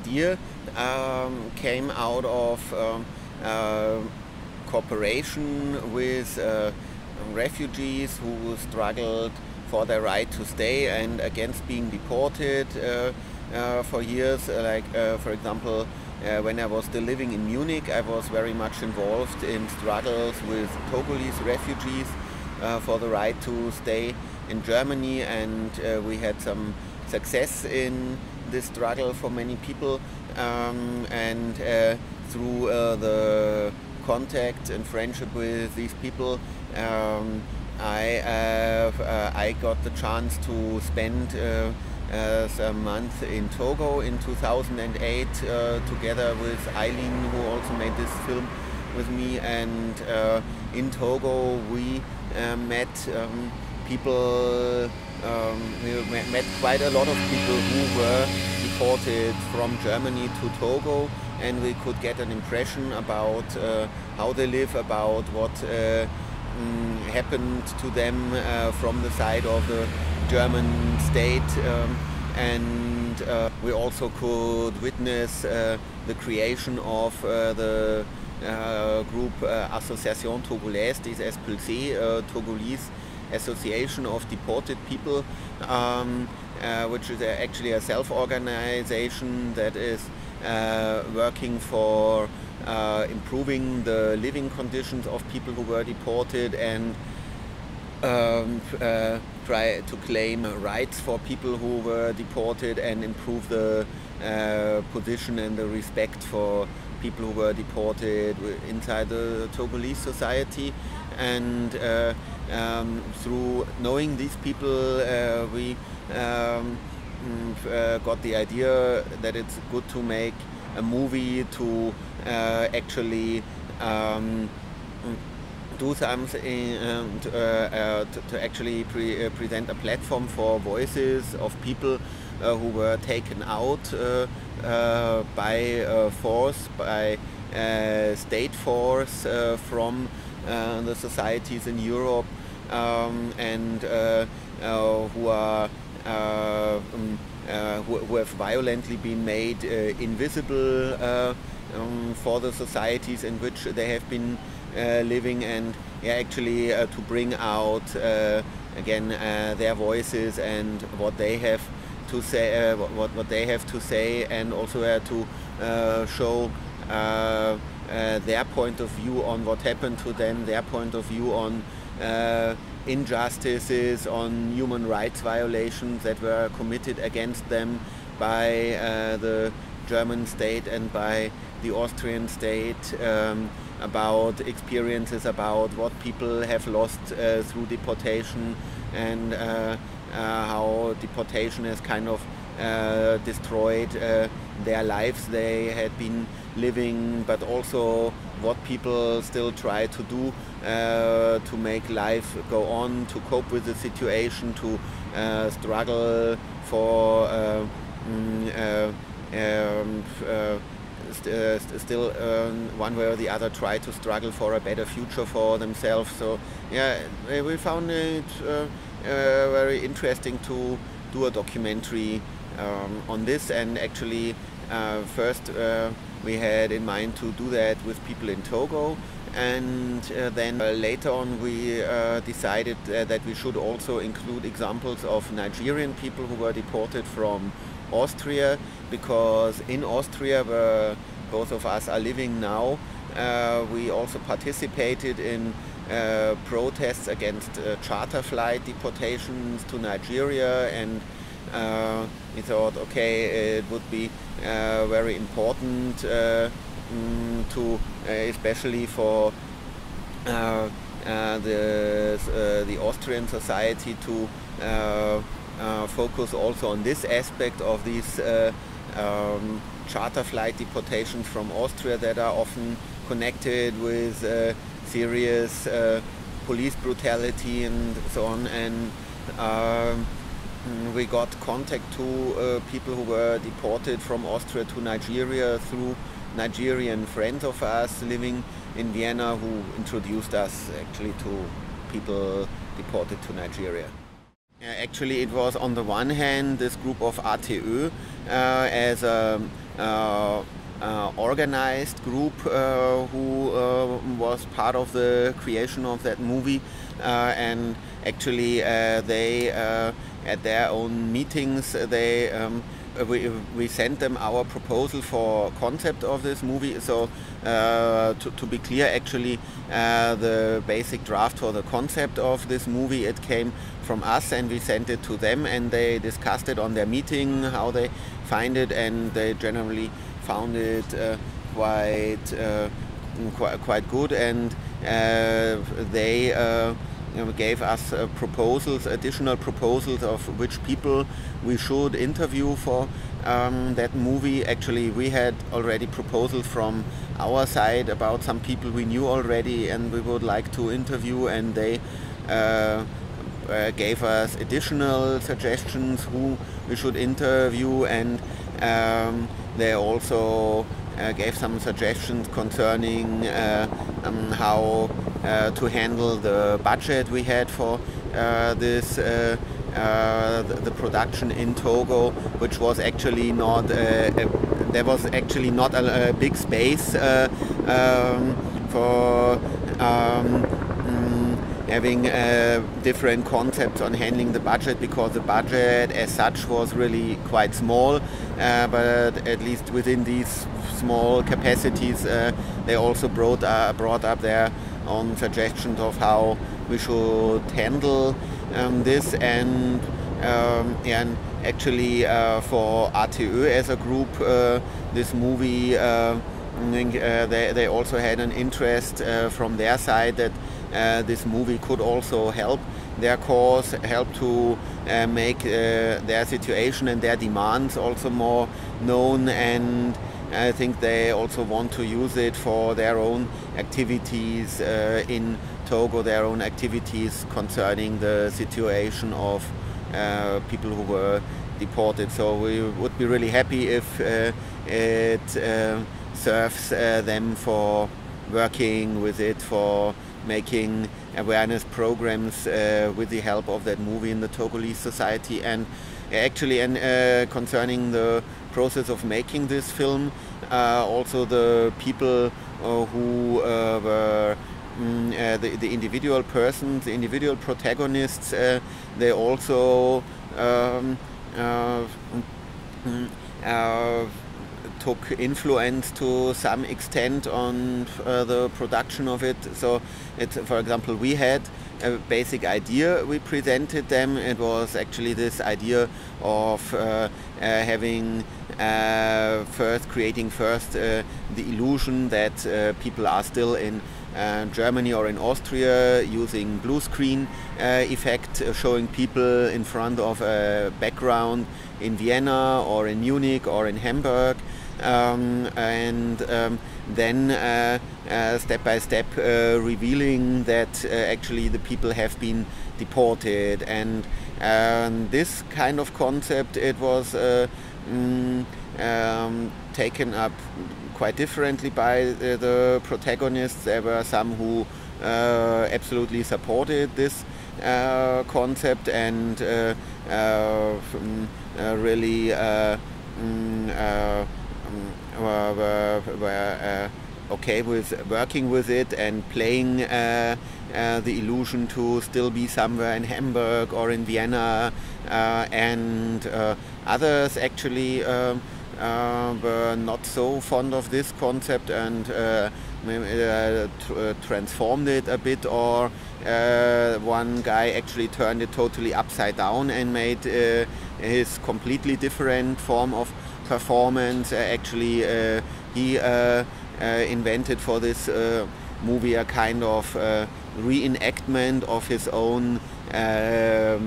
idea came out of cooperation with refugees who struggled for their right to stay and against being deported for years. For example, when I was still living in Munich, I was very much involved in struggles with Togolese refugees for the right to stay in Germany, and we had some success in this struggle for many people, and through the contact and friendship with these people, I got the chance to spend a month in Togo in 2008 together with Eileen, who also made this film with me. And in Togo we met people, we met quite a lot of people who were deported from Germany to Togo, and we could get an impression about how they live, about what happened to them from the side of the German state, and we also could witness the creation of the group Association Togolaise des Expulsés, Togolese Association of Deported People, which is actually a self-organization that is working for improving the living conditions of people who were deported, and try to claim rights for people who were deported and improve the position and the respect for people who were deported inside the Togolese society. And through knowing these people, we got the idea that it's good to make a movie to actually do something, to actually present a platform for voices of people who were taken out by force, by state force from the societies in Europe, and who are who have violently been made invisible for the societies in which they have been living, and actually to bring out again their voices and what they have to say, what they have to say, and also to show their point of view on what happened to them, their point of view on injustices, on human rights violations that were committed against them by the German state and by the Austrian state, about experiences, about what people have lost through deportation, and how deportation has kind of destroyed their lives they had been living, but also what people still try to do to make life go on, to cope with the situation, to struggle for still one way or the other try to struggle for a better future for themselves. So yeah, we found it very interesting to do a documentary on this, and actually first we had in mind to do that with people in Togo, and then later on we decided that we should also include examples of Nigerian people who were deported from Austria, because in Austria, where both of us are living now, we also participated in protests against charter flight deportations to Nigeria, and we thought, okay, it would be very important to, especially for the Austrian society, to focus also on this aspect of these charter flight deportations from Austria that are often connected with serious police brutality and so on. And we got contact to people who were deported from Austria to Nigeria through Nigerian friends of us living in Vienna, who introduced us actually to people deported to Nigeria. Actually, it was on the one hand this group of ATÖ as a organized group who was part of the creation of that movie, and actually they at their own meetings we sent them our proposal for concept of this movie. So to be clear, actually the basic draft for the concept of this movie, it came from us and we sent it to them, and they discussed it on their meeting how they find it, and they generally found it quite good, and they gave us proposals, additional proposals of which people we should interview for that movie. Actually, we had already proposals from our side about some people we knew already and we would like to interview, and they gave us additional suggestions who we should interview, and they also gave some suggestions concerning how to handle the budget we had for this the production in Togo, which was actually not there was actually not a big space for having different concepts on handling the budget, because the budget as such was really quite small, but at least within these small capacities they also brought up their own suggestions of how we should handle this, and actually for ATÖ as a group, this movie they also had an interest from their side that this movie could also help their cause, help to make their situation and their demands also more known, and I think they also want to use it for their own activities in Togo, their own activities concerning the situation of people who were deported. So we would be really happy if it serves them for working with it, for making awareness programs with the help of that movie in the Togolese society. And actually, concerning the process of making this film, also the people who were the individual persons, the individual protagonists, they also took influence to some extent on the production of it. So, for example, we had a basic idea we presented them. It was actually this idea of creating first the illusion that people are still in Germany or in Austria, using blue screen effect, showing people in front of a background in Vienna or in Munich or in Hamburg, and then step by step revealing that actually the people have been deported. And this kind of concept, it was taken up quite differently by the protagonists. There were some who absolutely supported this concept and really were okay with working with it and playing the illusion to still be somewhere in Hamburg or in Vienna, and others actually were not so fond of this concept and transformed it a bit, or one guy actually turned it totally upside down and made his completely different form of performance. Actually he invented for this movie a kind of reenactment of his own of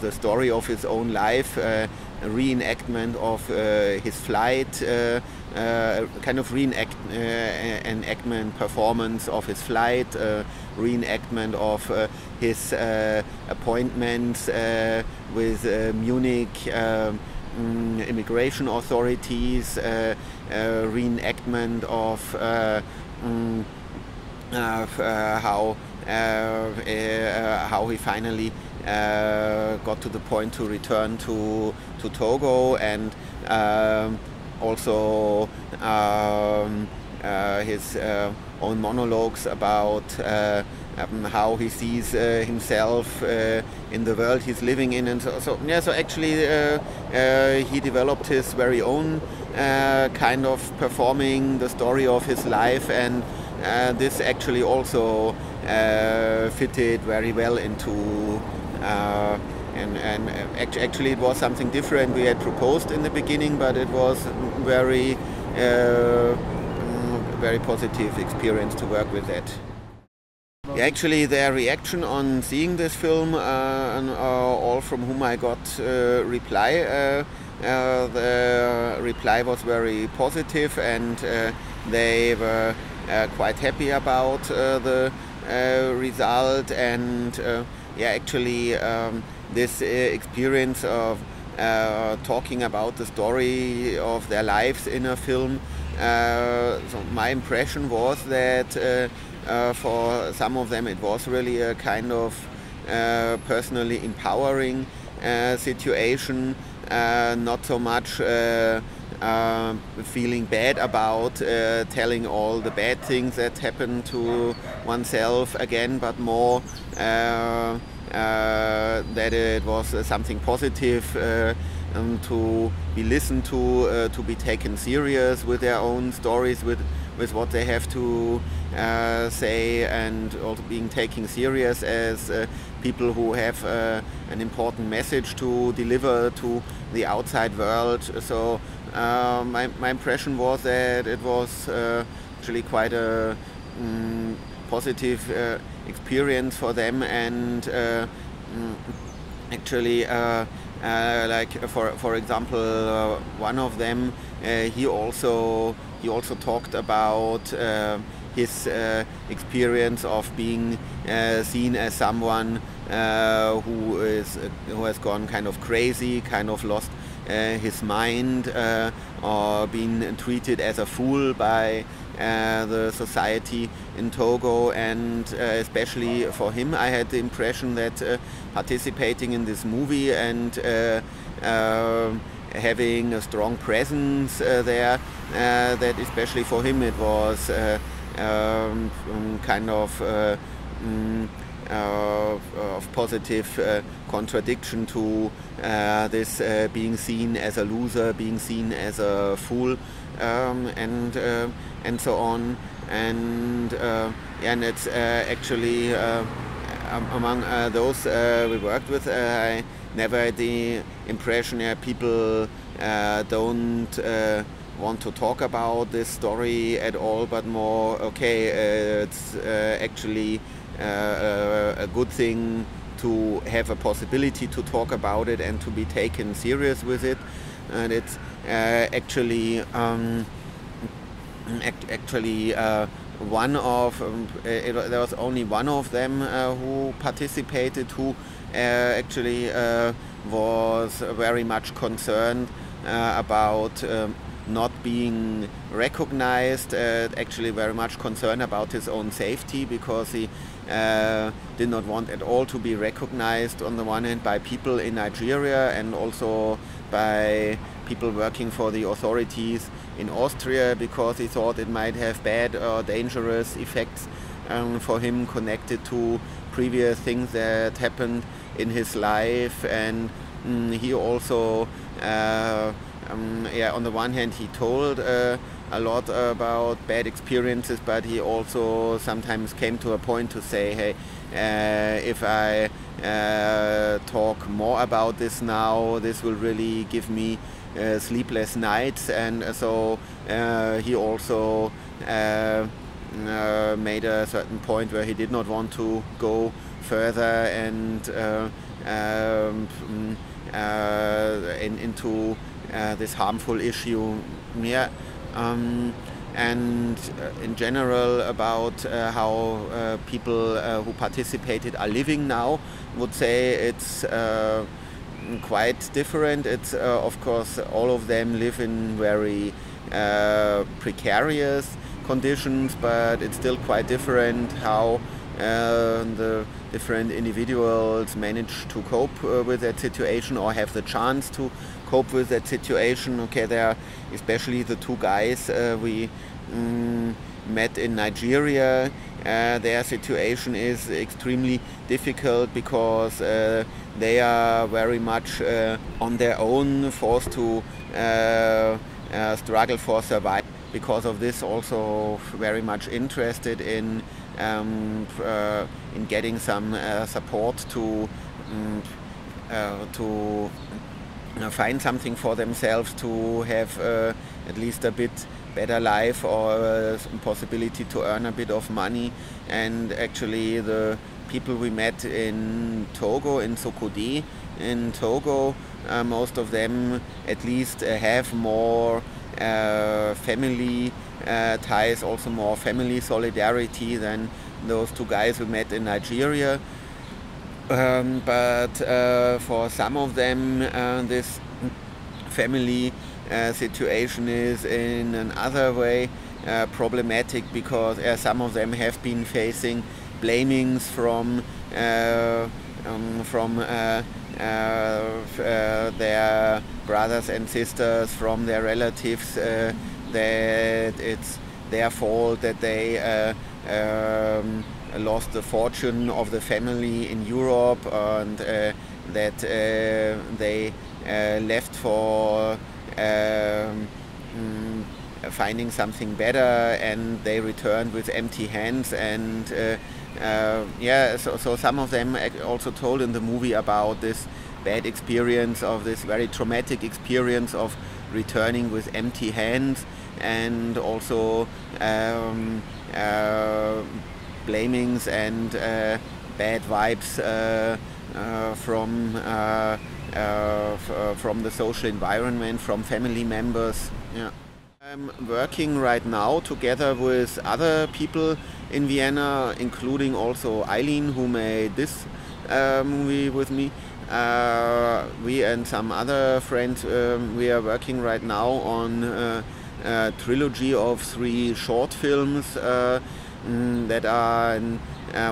the story of his own life, a reenactment of his flight, kind of reenactment performance of his flight, reenactment of his appointments with Munich immigration authorities, reenactment of how how he finally got to the point to return to Togo, and also his own monologues about how he sees himself in the world he's living in, and so actually he developed his very own kind of performing the story of his life, and this actually also fitted very well into and actually it was something different we had proposed in the beginning, but it was very very positive experience to work with that. Actually, their reaction on seeing this film, and all from whom I got reply, the reply was very positive, and they were quite happy about the result. And actually, this experience of talking about the story of their lives in a film, so my impression was that for some of them it was really a kind of personally empowering situation, not so much feeling bad about telling all the bad things that happen to oneself again, but more that it was something positive to be listened to be taken serious with their own stories, with what they have to say, and also being taken serious as people who have an important message to deliver to the outside world. So my impression was that it was actually quite a positive experience for them, and actually like for example, one of them, he also talked about his experience of being seen as someone who has gone kind of crazy, kind of lost his mind, or been treated as a fool by the society in Togo. And especially for him, I had the impression that participating in this movie and having a strong presence there, that especially for him it was kind of positive contradiction to this being seen as a loser, being seen as a fool, and so on. And and it's actually among those we worked with, I never had the impression people don't want to talk about this story at all, but more, okay, it's actually a good thing to have a possibility to talk about it and to be taken serious with it. And it's actually one of there was only one of them who participated, who actually was very much concerned about not being recognized, actually very much concerned about his own safety, because he did not want at all to be recognized, on the one hand by people in Nigeria and also by people working for the authorities in Austria, because he thought it might have bad or dangerous effects for him connected to previous things that happened in his life. And he also on the one hand he told a lot about bad experiences, but he also sometimes came to a point to say, hey, if I talk more about this now, this will really give me sleepless nights. And so he also made a certain point where he did not want to go further and into this harmful issue. And in general about how people who participated are living now, would say it's quite different. It's of course all of them live in very precarious conditions, but it's still quite different how the different individuals manage to cope with that situation or have the chance to cope with that situation. Okay, there are especially the two guys we met in Nigeria. Their situation is extremely difficult because they are very much on their own, forced to struggle for survival. Because of this, also very much interested in getting some support to find something for themselves, to have at least a bit better life or possibility to earn a bit of money. And actually the people we met in Togo, in Sokode, in Togo, most of them at least have more family ties, also more family solidarity than those two guys we met in Nigeria. But for some of them this family situation is in another way problematic, because some of them have been facing blamings from their brothers and sisters, from their relatives, that it's their fault that they lost the fortune of the family in Europe, and that they left for finding something better, and they returned with empty hands. And so some of them also told in the movie about this bad experience, of this very traumatic experience of returning with empty hands, and also blamings and bad vibes from the social environment, from family members. Yeah. I'm working right now together with other people in Vienna, including also Eileen, who made this movie with me. We and some other friends, we are working right now on a trilogy of 3 short films that are in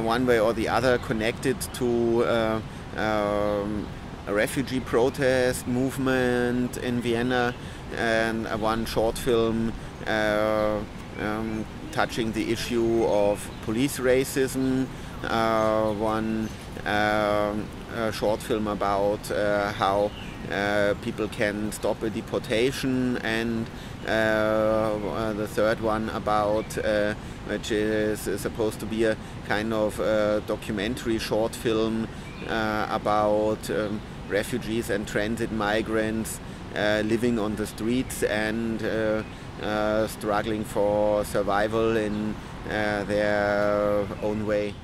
one way or the other connected to a refugee protest movement in Vienna, and one short film touching the issue of police racism, one short film about how people can stop a deportation, and the third one about which is supposed to be a kind of documentary short film about refugees and transit migrants living on the streets and struggling for survival in their own way.